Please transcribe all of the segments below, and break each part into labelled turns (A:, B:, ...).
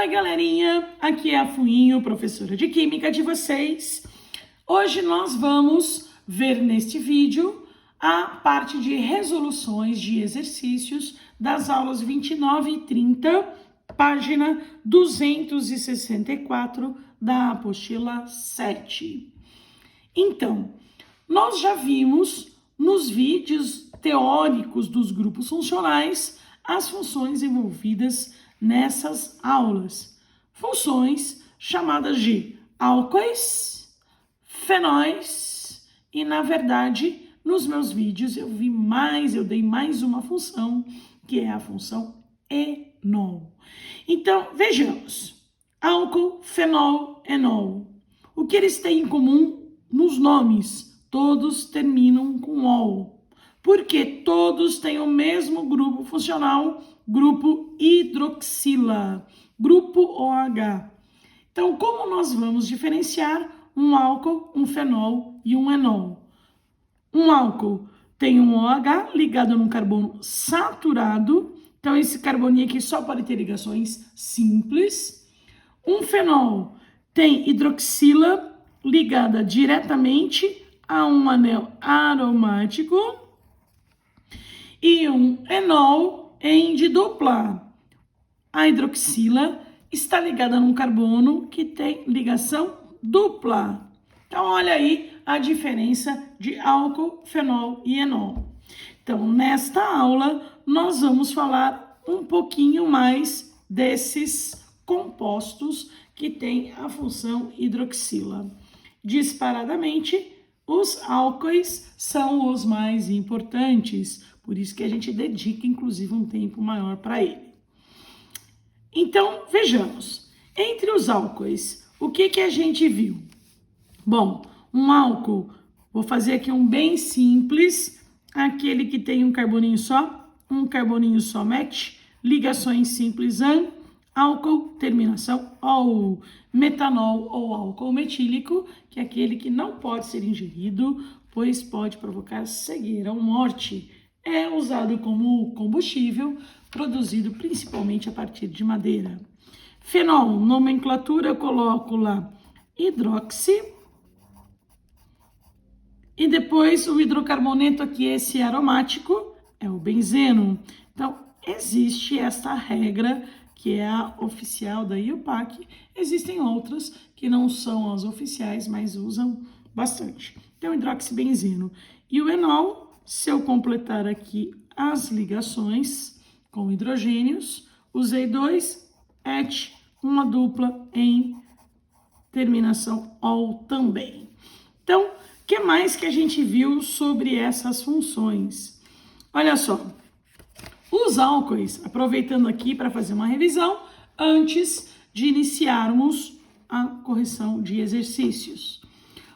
A: Oi, galerinha! Aqui é a Fuinho, professora de Química de vocês. Hoje nós vamos ver neste vídeo a parte de resoluções de exercícios das aulas 29 e 30, página 264 da apostila 7. Então, nós já vimos nos vídeos teóricos dos grupos funcionais as funções envolvidas nessas aulas. Funções chamadas de álcoois, fenóis e, na verdade, nos meus vídeos eu dei mais uma função, que é a função enol. Então, vejamos. Álcool, fenol, enol. O que eles têm em comum nos nomes? Todos terminam com ol. Porque todos têm o mesmo grupo funcional, grupo hidroxila, grupo OH. Então, como nós vamos diferenciar um álcool, um fenol e um enol? Um álcool tem um OH ligado num carbono saturado, então esse carboninho aqui só pode ter ligações simples. Um fenol tem hidroxila ligada diretamente a um anel aromático. E um enol em de dupla. A hidroxila está ligada num carbono que tem ligação dupla. Então, olha aí a diferença de álcool, fenol e enol. Então, nesta aula, nós vamos falar um pouquinho mais desses compostos que têm a função hidroxila. Disparadamente, os álcoois são os mais importantes, por isso que a gente dedica, inclusive, um tempo maior para ele. Então, vejamos. Entre os álcoois, o que a gente viu? Bom, um álcool, vou fazer aqui um bem simples, aquele que tem um carboninho só match, ligações simples an, álcool, terminação ol, metanol ou álcool metílico, que é aquele que não pode ser ingerido, pois pode provocar cegueira ou morte. É usado como combustível, produzido principalmente a partir de madeira. Fenol, nomenclatura, eu coloco lá hidroxi. E depois o hidrocarboneto aqui, esse aromático, é o benzeno. Então, existe esta regra, que é a oficial da IUPAC. Existem outras que não são as oficiais, mas usam bastante. Então, hidroxibenzeno. E o enol, se eu completar aqui as ligações com hidrogênios, usei dois, et, uma dupla em terminação ol também. Então, o que mais que a gente viu sobre essas funções? Olha só, os álcoois, aproveitando aqui para fazer uma revisão, antes de iniciarmos a correção de exercícios.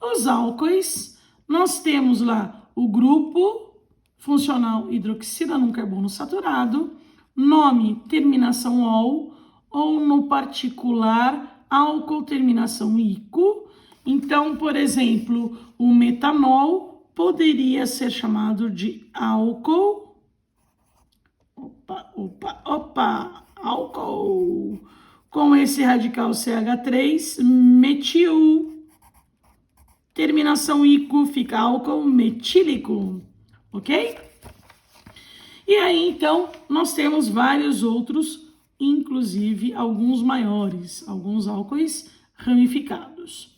A: Os álcoois, nós temos lá o grupo funcional hidroxila num carbono saturado, nome terminação ol, ou no particular álcool terminação ico. Então, por exemplo, o metanol poderia ser chamado de álcool. Álcool. Com esse radical CH3, metil. Terminação ico fica álcool metílico, ok? E aí, então, nós temos vários outros, inclusive alguns maiores, alguns álcoois ramificados.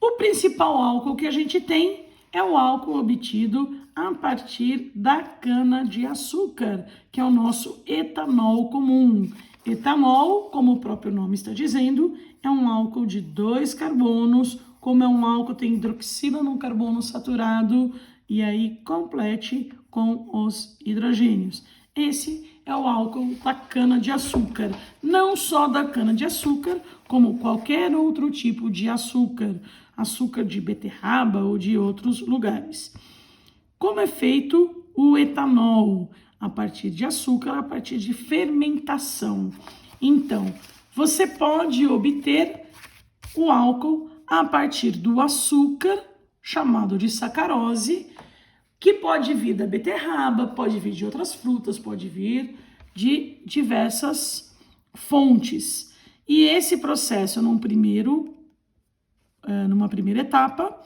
A: O principal álcool que a gente tem é o álcool obtido a partir da cana-de-açúcar, que é o nosso etanol comum. Etanol, como o próprio nome está dizendo, é um álcool de 2 carbonos, como é um álcool, tem hidroxila num carbono saturado, e aí complete com os hidrogênios. Esse é o álcool da cana-de-açúcar. Não só da cana-de-açúcar, como qualquer outro tipo de açúcar. Açúcar de beterraba ou de outros lugares. Como é feito o etanol? A partir de açúcar, a partir de fermentação. Então, você pode obter o álcool a partir do açúcar, chamado de sacarose, que pode vir da beterraba, pode vir de outras frutas, pode vir de diversas fontes. E esse processo, numa primeira etapa,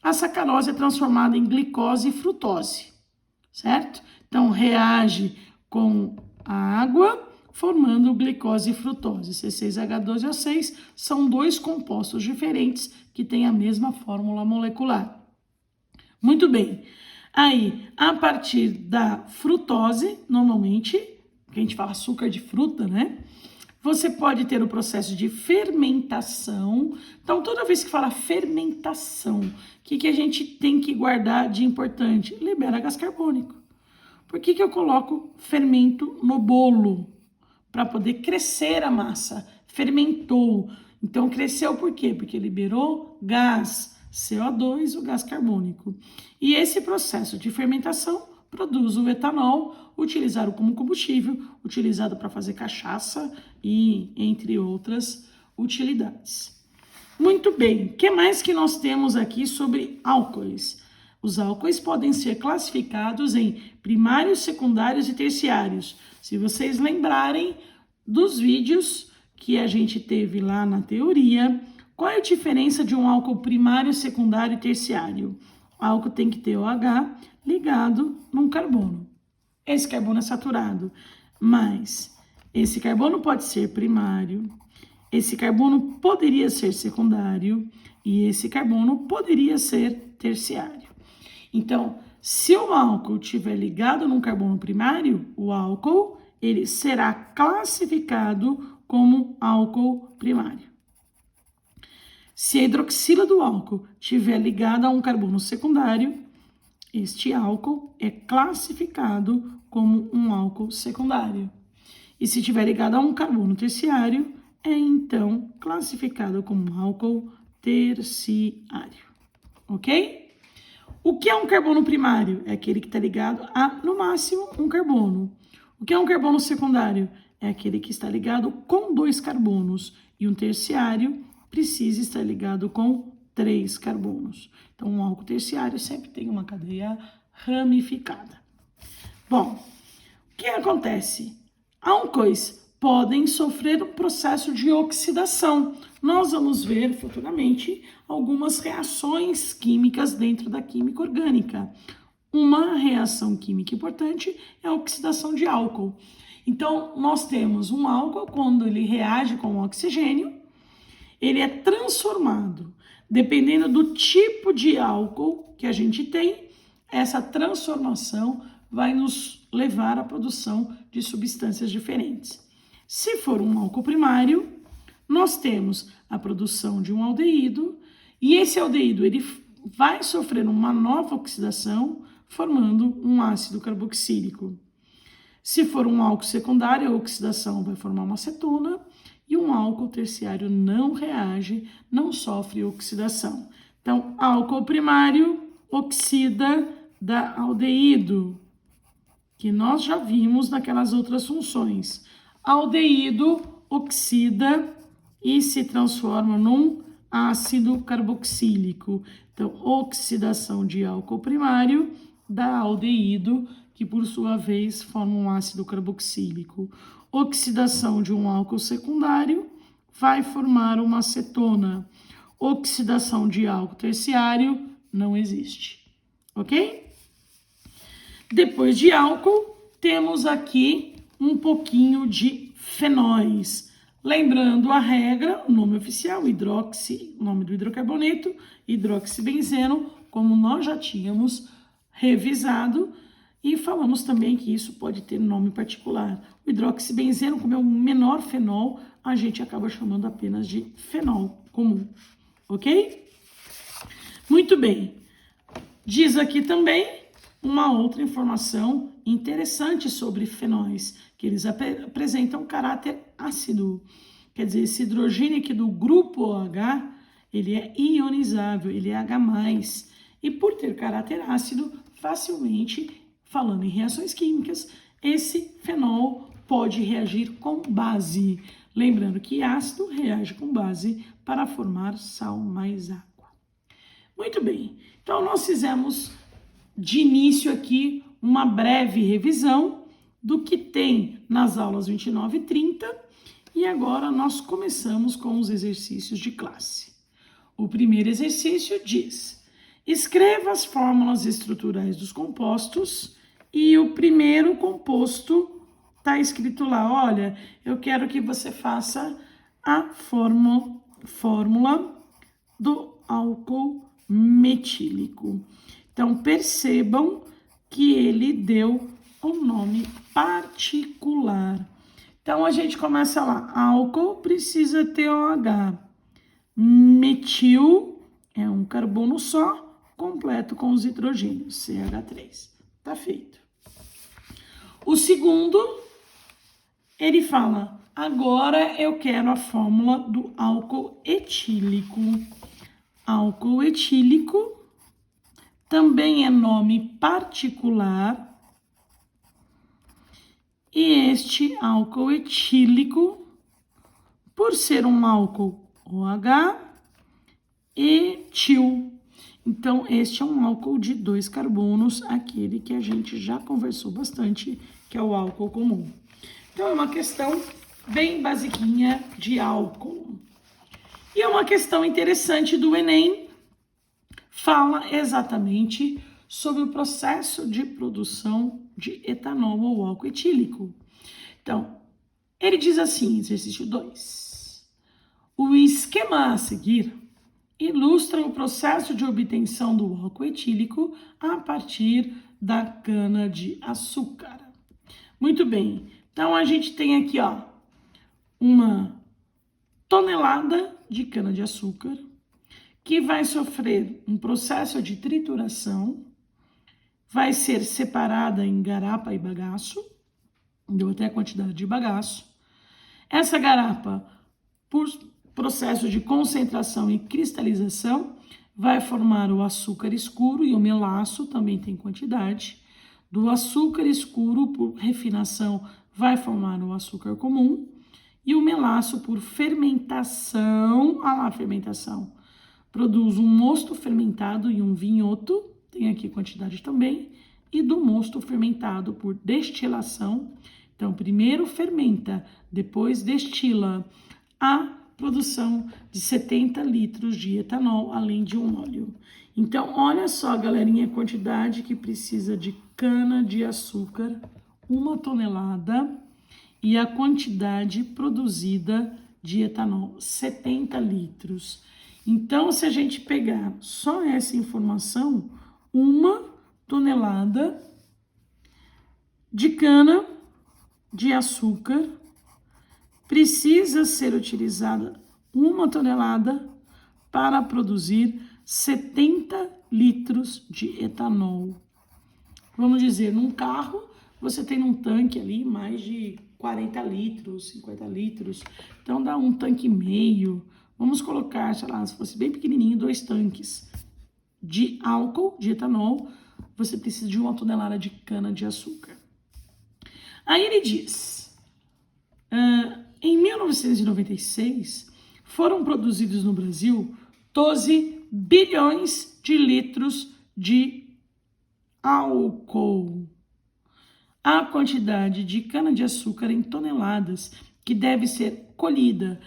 A: a sacarose é transformada em glicose e frutose, certo? Então, reage com a água, formando glicose e frutose. C6H12O6 são dois compostos diferentes que têm a mesma fórmula molecular. Muito bem. Aí, a partir da frutose, normalmente, que a gente fala açúcar de fruta, né? Você pode ter o processo de fermentação. Então, toda vez que fala fermentação, o que a gente tem que guardar de importante? Libera gás carbônico. Por que eu coloco fermento no bolo? Para poder crescer a massa. Fermentou. Então, cresceu por quê? Porque liberou gás, CO2, o gás carbônico. E esse processo de fermentação produz o etanol, utilizado como combustível, utilizado para fazer cachaça e entre outras utilidades. Muito bem, o que mais que nós temos aqui sobre álcoois? Os álcoois podem ser classificados em primários, secundários e terciários. Se vocês lembrarem dos vídeos que a gente teve lá na teoria, qual é a diferença de um álcool primário, secundário e terciário? O álcool tem que ter OH ligado num carbono. Esse carbono é saturado, mas esse carbono pode ser primário, esse carbono poderia ser secundário e esse carbono poderia ser terciário. Então, se o álcool estiver ligado num carbono primário, o álcool ele será classificado como álcool primário. Se a hidroxila do álcool estiver ligada a um carbono secundário, este álcool é classificado como um álcool secundário. E se estiver ligado a um carbono terciário, é então classificado como um álcool terciário. Ok? O que é um carbono primário? É aquele que está ligado a, no máximo, um carbono. O que é um carbono secundário? É aquele que está ligado com 2 carbonos. E um terciário precisa estar ligado com 3 carbonos. Então, um álcool terciário sempre tem uma cadeia ramificada. Bom, o que acontece? Álcoois podem sofrer um processo de oxidação. Nós vamos ver futuramente algumas reações químicas dentro da química orgânica. Uma reação química importante é a oxidação de álcool. Então, nós temos um álcool, quando ele reage com o oxigênio, ele é transformado. Dependendo do tipo de álcool que a gente tem, essa transformação vai nos levar à produção de substâncias diferentes. Se for um álcool primário, nós temos a produção de um aldeído, e esse aldeído ele vai sofrer uma nova oxidação, formando um ácido carboxílico. Se for um álcool secundário, a oxidação vai formar uma acetona, e um álcool terciário não reage, não sofre oxidação. Então, álcool primário oxida da aldeído, que nós já vimos naquelas outras funções. Aldeído oxida e se transforma num ácido carboxílico. Então, oxidação de álcool primário dá aldeído, que por sua vez forma um ácido carboxílico. Oxidação de um álcool secundário vai formar uma acetona. Oxidação de álcool terciário não existe, ok? Depois de álcool, temos aqui um pouquinho de fenóis. Lembrando a regra, o nome oficial, hidroxi, nome do hidrocarboneto, hidroxibenzeno, como nós já tínhamos revisado, e falamos também que isso pode ter nome particular. O hidroxibenzeno, como é o menor fenol, a gente acaba chamando apenas de fenol comum, ok? Muito bem. Diz aqui também uma outra informação interessante sobre fenóis, que eles apresentam caráter ácido. Quer dizer, esse hidrogênio aqui do grupo OH, ele é ionizável, ele é H+. E por ter caráter ácido, facilmente, falando em reações químicas, esse fenol pode reagir com base. Lembrando que ácido reage com base para formar sal mais água. Muito bem, então nós fizemos de início aqui uma breve revisão do que tem nas aulas 29 e 30 E agora nós começamos com os exercícios de classe. O primeiro exercício diz: escreva as fórmulas estruturais dos compostos, e o primeiro composto está escrito lá, olha, eu quero que você faça a fórmula do álcool metílico. Então, percebam que ele deu um nome particular. Então, a gente começa lá. Álcool precisa ter OH. Metil é um carbono só, completo com os hidrogênios, CH3. Tá feito. O segundo, ele fala, agora eu quero a fórmula do álcool etílico. Álcool etílico também é nome particular. E este álcool etílico, por ser um álcool OH, etil. Então, este é um álcool de 2 carbonos, aquele que a gente já conversou bastante, que é o álcool comum. Então, é uma questão bem basiquinha de álcool. E é uma questão interessante do Enem, fala exatamente sobre o processo de produção de etanol ou álcool etílico. Então, ele diz assim, exercício 2. O esquema a seguir ilustra o processo de obtenção do álcool etílico a partir da cana-de-açúcar. Muito bem, então a gente tem aqui, ó, uma tonelada de cana-de-açúcar que vai sofrer um processo de trituração, vai ser separada em garapa e bagaço, deu até a quantidade de bagaço. Essa garapa, por processo de concentração e cristalização, vai formar o açúcar escuro e o melaço, também tem quantidade. Do açúcar escuro, por refinação, vai formar o açúcar comum. E o melaço, por fermentação, fermentação, produz um mosto fermentado e um vinhoto, tem aqui quantidade também, e do mosto fermentado por destilação. Então, primeiro fermenta, depois destila a produção de 70 litros de etanol, além de um óleo. Então, olha só, galerinha, a quantidade que precisa de cana-de-açúcar, 1 tonelada, e a quantidade produzida de etanol, 70 litros. Então, se a gente pegar só essa informação, 1 tonelada de cana de açúcar precisa ser utilizada 1 tonelada para produzir 70 litros de etanol. Vamos dizer, num carro, você tem um tanque ali mais de 40 litros, 50 litros. Então, dá um tanque e meio. Vamos colocar, sei lá, se fosse bem pequenininho, 2 tanques de álcool, de etanol. Você precisa de 1 tonelada de cana-de-açúcar. Aí ele diz, em 1996, foram produzidos no Brasil 12 bilhões de litros de álcool. A quantidade de cana-de-açúcar em toneladas que deve ser colhida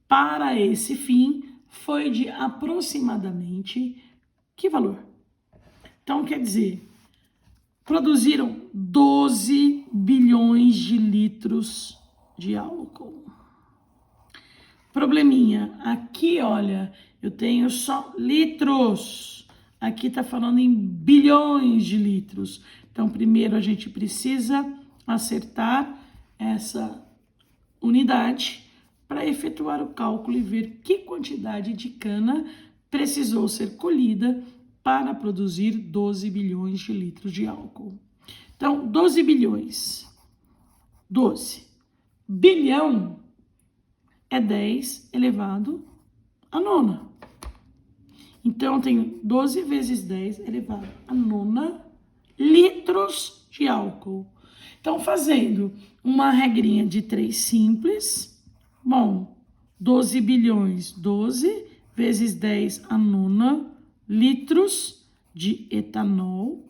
A: para esse fim foi de aproximadamente que valor? Então, quer dizer, produziram 12 bilhões de litros de álcool. Probleminha, aqui, olha, eu tenho só litros. Aqui tá falando em bilhões de litros. Então, primeiro a gente precisa acertar essa unidade para efetuar o cálculo e ver que quantidade de cana precisou ser colhida para produzir 12 bilhões de litros de álcool. Então, 12 bilhões. 12. Bilhão é 10 elevado a nona. Então, eu tenho 12 vezes 10 elevado a nona litros de álcool. Então, fazendo uma regrinha de 3 simples, bom, 12 bilhões, 12 vezes 10 a nona litros de etanol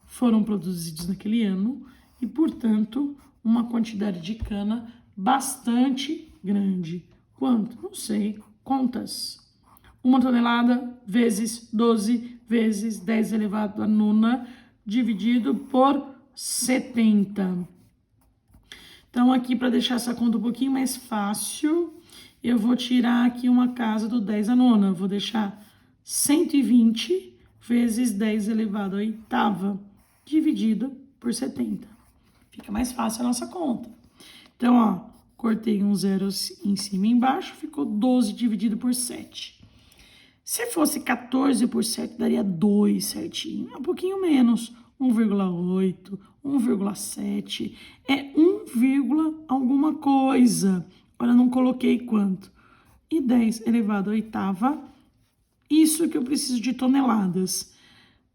A: foram produzidos naquele ano e, portanto, uma quantidade de cana bastante grande. Quanto? Não sei. Contas. 1 tonelada vezes 12 vezes 10 elevado à nona dividido por 70. Então, aqui, para deixar essa conta um pouquinho mais fácil, eu vou tirar aqui uma casa do 10 à nona. Vou deixar 120 vezes 10 elevado à oitava, dividido por 70. Fica mais fácil a nossa conta. Então, ó, cortei um zero em cima e embaixo, ficou 12 dividido por 7. Se fosse 14 por 7, daria 2 certinho. É um pouquinho menos, 1,8, 1,7. É 1, alguma coisa. Olha, não coloquei quanto. E 10 elevado à oitava, isso que eu preciso de toneladas.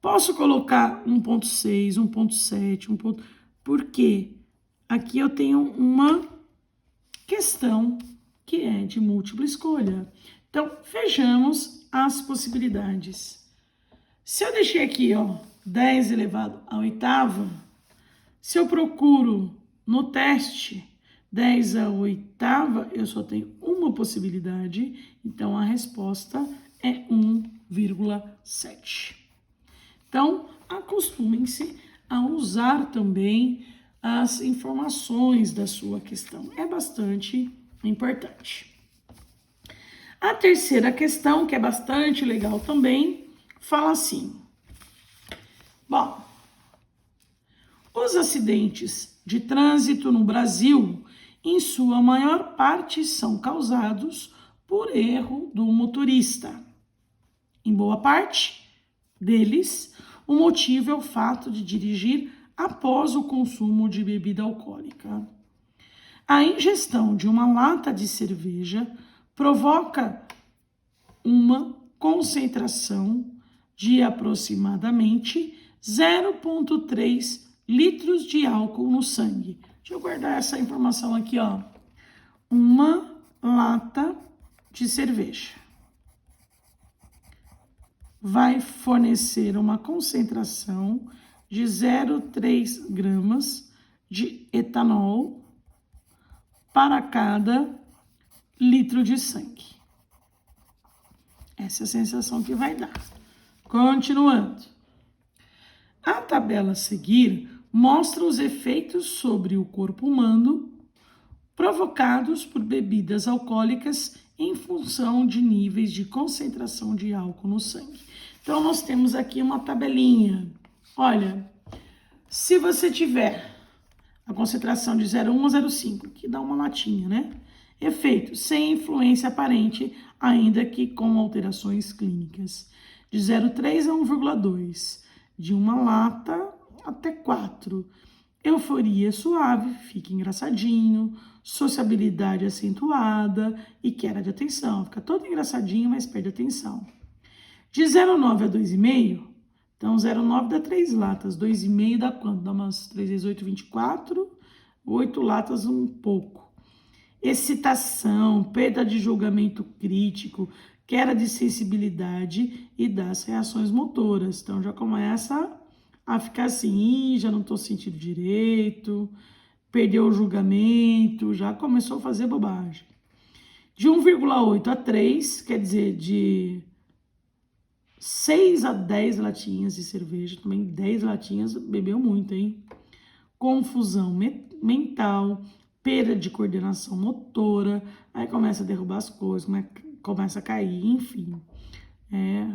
A: Posso colocar 1,6, 1,7, 1. Por quê? Aqui eu tenho uma questão que é de múltipla escolha. Então, vejamos as possibilidades. Se eu deixei aqui, ó, 10 elevado à oitava, se eu procuro no teste 10 à oitava, eu só tenho uma possibilidade, então a resposta é 1,7. Então, acostumem-se a usar também as informações da sua questão. É bastante importante. A terceira questão, que é bastante legal também, fala assim. Bom, os acidentes de trânsito no Brasil, em sua maior parte, são causados por erro do motorista. Em boa parte deles, o motivo é o fato de dirigir após o consumo de bebida alcoólica. A ingestão de uma lata de cerveja provoca uma concentração de aproximadamente 0,3 litros de álcool no sangue. Deixa eu guardar essa informação aqui, ó. Uma lata de cerveja vai fornecer uma concentração de 0,3 gramas de etanol para cada litro de sangue. Essa é a sensação que vai dar. Continuando. A tabela a seguir mostra os efeitos sobre o corpo humano provocados por bebidas alcoólicas em função de níveis de concentração de álcool no sangue. Então, nós temos aqui uma tabelinha. Olha, se você tiver a concentração de 0,1 a 0,5, que dá uma latinha, né? Efeito, sem influência aparente, ainda que com alterações clínicas. De 0,3 a 1,2, de uma lata até 4. Euforia suave, fica engraçadinho, sociabilidade acentuada e queda de atenção. Fica todo engraçadinho, mas perde atenção. De 0,9 a 2,5, então 0,9 dá 3 latas, 2,5 dá quanto? Dá umas 3 vezes 8, 24, 8 latas um pouco. Excitação, perda de julgamento crítico, queda de sensibilidade e das reações motoras. Então já começa a ficar assim, já não estou sentindo direito, perdeu o julgamento, já começou a fazer bobagem. De 1,8 a 3, quer dizer, de 6 a 10 latinhas de cerveja, também 10 latinhas, bebeu muito, hein? Confusão mental, perda de coordenação motora, aí começa a derrubar as coisas, começa a cair, enfim. É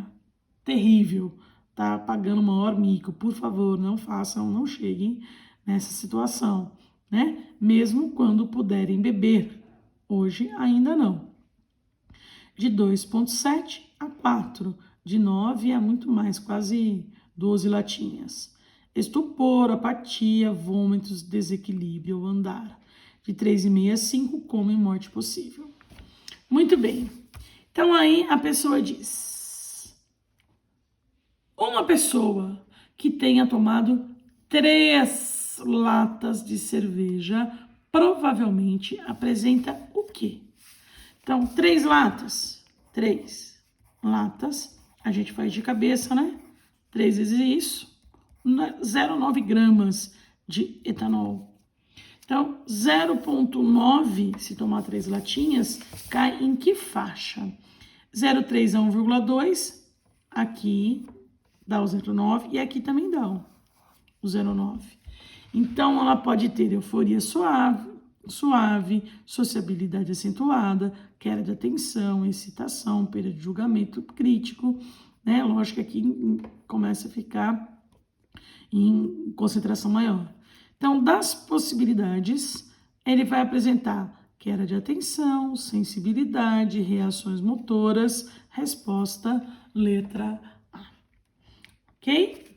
A: terrível. Tá pagando o maior mico. Por favor, não façam, não cheguem nessa situação, né? Mesmo quando puderem beber. Hoje ainda não. De 2,7 a 4. De 9 a muito mais, quase 12 latinhas. Estupor, apatia, vômitos, desequilíbrio ou andar. De 3,5 a 5, como em morte possível. Muito bem. Então aí a pessoa diz... Uma pessoa que tenha tomado 3 latas de cerveja provavelmente apresenta o quê? Então, 3 latas. 3 latas, a gente faz de cabeça, né? 3 vezes isso, 0,9 gramas de etanol. Então, 0,9, se tomar 3 latinhas, cai em que faixa? 0,3 a 1,2, aqui dá o 0,9 e aqui também dá o 0,9. Então, ela pode ter euforia suave, sociabilidade acentuada, queda de atenção, excitação, perda de julgamento crítico, né? Lógico que aqui começa a ficar em concentração maior. Então, das possibilidades, ele vai apresentar queda de atenção, sensibilidade, reações motoras, resposta, letra A. Ok?